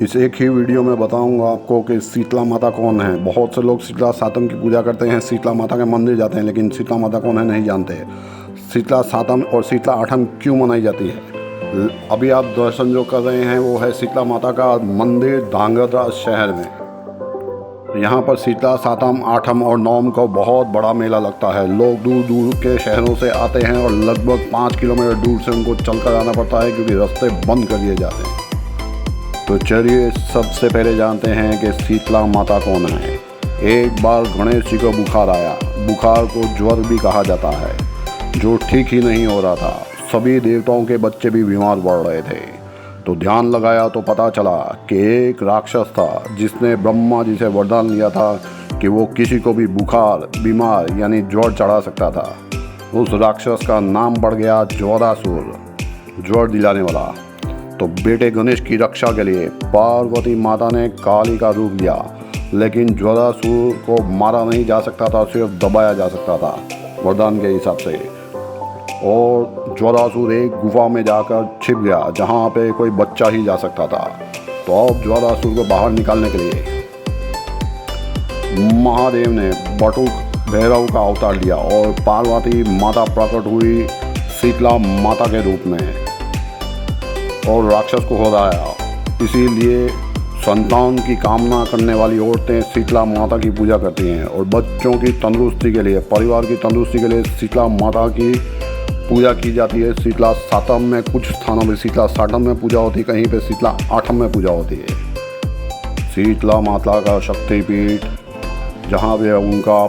इस एक ही वीडियो में बताऊंगा आपको कि शीतला माता कौन है। बहुत से लोग शीतला सातम की पूजा करते हैं, शीतला माता के मंदिर जाते हैं, लेकिन शीतला माता कौन है नहीं जानते। शीतला सातम और शीतला आठम क्यों मनाई जाती है? अभी आप दर्शन जो कर रहे हैं वो है शीतला माता का मंदिर धांगध्रा शहर में। यहाँ पर शीतला सातम आठम और नवम को बहुत बड़ा मेला लगता है। लोग दूर दूर के शहरों से आते हैं और लगभग 5 किलोमीटर दूर से उनको चल कर आना पड़ता है क्योंकि रास्ते बंद कर दिए जाते हैं। तो चलिए सबसे पहले जानते हैं कि शीतला माता कौन है। एक बार गणेश जी को बुखार आया। बुखार को ज्वर भी कहा जाता है, जो ठीक ही नहीं हो रहा था। सभी देवताओं के बच्चे भी बीमार पड़ रहे थे। तो ध्यान लगाया तो पता चला कि एक राक्षस था जिसने ब्रह्मा जी से वरदान लिया था कि वो किसी को भी बुखार बीमार यानी ज्वर चढ़ा सकता था। उस राक्षस का नाम पड़ गया ज्वरासुर, ज्वर दिलाने वाला। तो बेटे गणेश की रक्षा के लिए पार्वती माता ने काली का रूप लिया, लेकिन ज्वरासुर को मारा नहीं जा सकता था, सिर्फ दबाया जा सकता था वरदान के हिसाब से। और ज्वरासुर एक गुफा में जाकर छिप गया जहाँ पे कोई बच्चा ही जा सकता था। तो अब ज्वरासुर को बाहर निकालने के लिए महादेव ने बटुक भैरव का अवतार लिया और पार्वती माता प्रकट हुई शीतला माता के रूप में और राक्षस को हराया। इसीलिए संतान की कामना करने वाली औरतें शीतला माता की पूजा करती हैं और बच्चों की तंदुरुस्ती के लिए, परिवार की तंदुरुस्ती के लिए शीतला माता की पूजा की जाती है। शीतला सातम में कुछ स्थानों में शीतला सातम में पूजा होती है, कहीं पे शीतला आठम में पूजा होती है। शीतला माता का शक्तिपीठ जहाँ पे उनका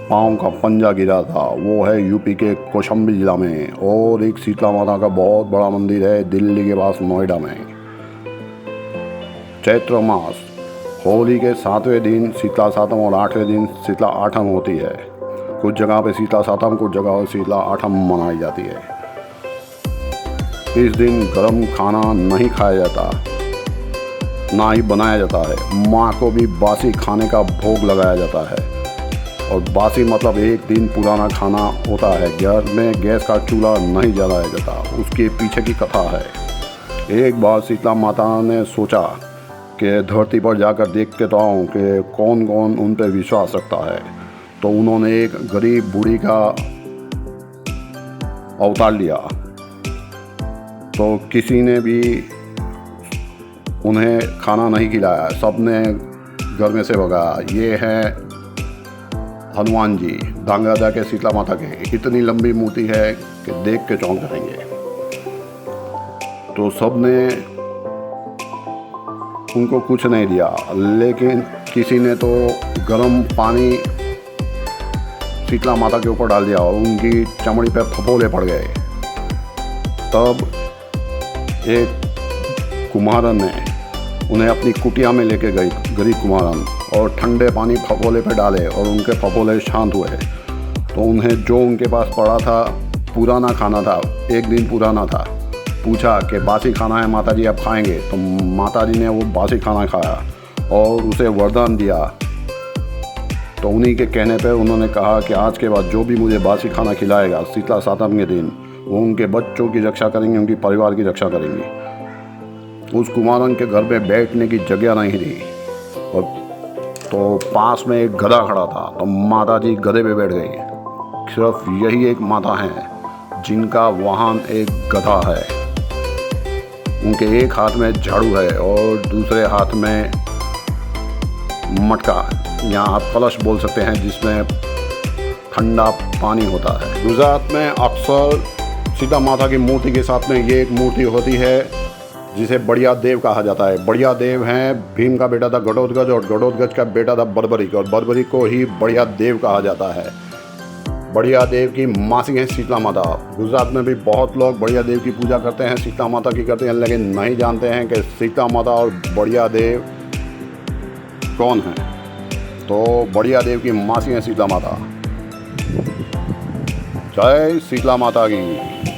पाँव का पंजा गिरा था वो है यूपी के कौशाम्बी जिला में। और एक शीतला माता का बहुत बड़ा मंदिर है दिल्ली के पास नोएडा में। चैत्र मास होली के 7वें दिन शीतला सातम और 8वें दिन शीतला आठम होती है। कुछ जगह पे शीतला सातम, कुछ जगह शीतला आठम मनाई जाती है। इस दिन गर्म खाना नहीं खाया जाता, ना ही बनाया जाता है। माँ को भी बासी खाने का भोग लगाया जाता है। और बासी मतलब एक दिन पुराना खाना होता है। घर में गैस का चूल्हा नहीं जलाया जाता। उसके पीछे की कथा है। एक बार शीतला माता ने सोचा कि धरती पर जाकर देख के तो आऊँ कि कौन कौन उन पर विश्वास रखता है। तो उन्होंने एक गरीब बूढ़ी का अवतार लिया। तो किसी ने भी उन्हें खाना नहीं खिलाया, सबने घर में से भगाया। ये है हनुमान जी, धांगध्रा के शीतला माता के। इतनी लंबी मूर्ति है कि देख के चौंक जाएंगे। तो सबने उनको कुछ नहीं दिया, लेकिन किसी ने तो गर्म पानी शीतला माता के ऊपर डाल दिया और उनकी चमड़ी पे फफोले पड़ गए। तब एक कुम्हारन ने उन्हें अपनी कुटिया में लेके गई, गरीब कुम्हारन, और ठंडे पानी फफोले पे डाले और उनके फफोले शांत हुए। तो उन्हें जो उनके पास पड़ा था पुराना खाना था, एक दिन पुराना था। पूछा कि बासी खाना है माता जी, आप खाएंगे? तो माता जी ने वो बासी खाना खाया और उसे वरदान दिया। तो उन्हीं के कहने पर उन्होंने कहा कि आज के बाद जो भी मुझे बासी खाना खिलाएगा शीतला सातम के दिन, वो उनके बच्चों की रक्षा करेंगे, उनकी परिवार की रक्षा करेंगे। उस कुमारन के घर में बैठने की जगह नहीं थी और तो पास में एक गधा खड़ा था। तो माता जी गधे पे बैठ गई। सिर्फ यही एक माता हैं जिनका वाहन एक गधा है। उनके एक हाथ में झाड़ू है और दूसरे हाथ में मटका, यहाँ आप कलश बोल सकते हैं, जिसमें ठंडा पानी होता है। गुजरात में अक्सर सीता माता की मूर्ति के साथ में ये एक मूर्ति होती है जिसे बढ़िया देव कहा जाता है। बढ़िया देव हैं भीम का बेटा था घटोत्कच और घटोत्कच का बेटा था बर्बरिक, और बर्बरिक को ही बढ़िया देव कहा जाता है। बढ़िया देव की मासी है शीतला माता। गुजरात में भी बहुत लोग बढ़िया देव की पूजा करते हैं, शीतला माता की करते हैं, लेकिन नहीं जानते हैं कि शीतला माता और बढ़िया देव कौन है। तो बढ़िया देव की मासी है शीतला माता। जय शीतला माता की।